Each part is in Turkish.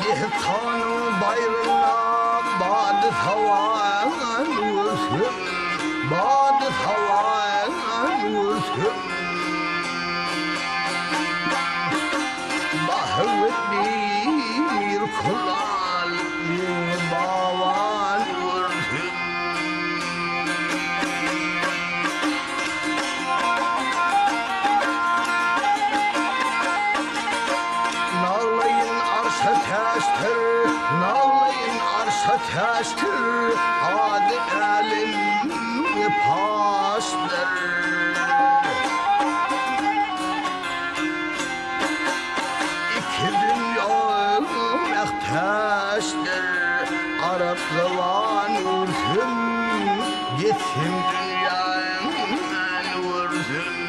Dehkanın bayrına badı havan vursun, badı havan vursun. Bahvet bir kulal bavan vursun. Nağlayın arşa teştir, nağlayın arşa teştir, adı elim pastır. İki dünya mehtaştır, Arap zaman vursun, gitsin dünyanın vursun.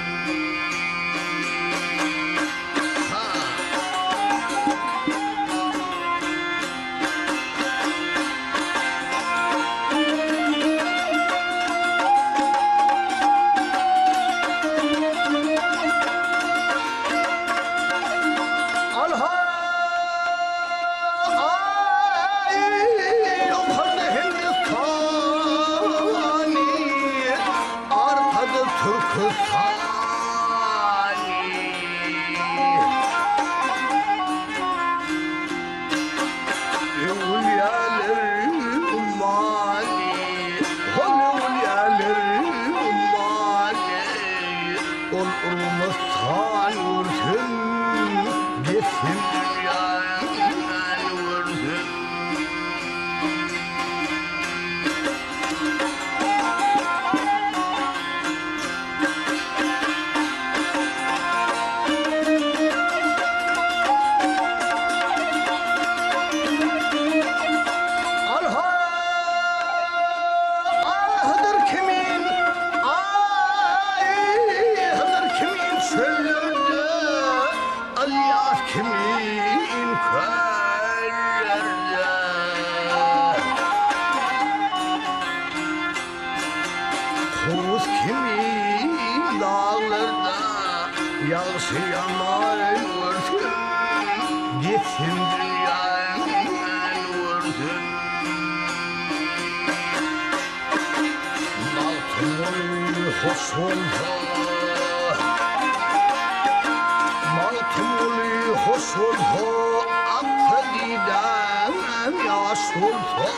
Yağışı yaman vursun, gitsin dünyanın vursun. Malkımın hoş olsa, malkımın hoş olsa, aklı didem yaş olsa.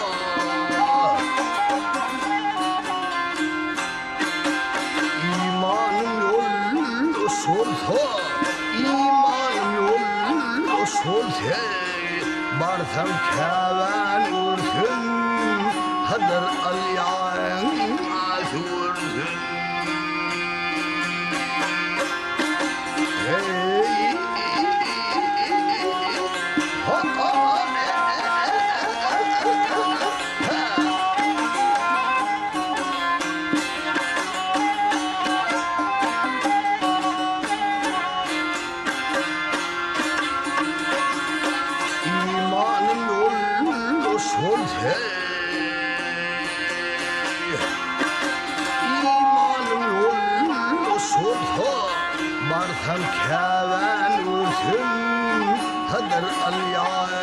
Solsa, imanım yol solsa, barsam keven vursun, hadır alyan az vursun. Hey, ha ha. İmanım yol solsa, barsam keven vursun, hadır alyan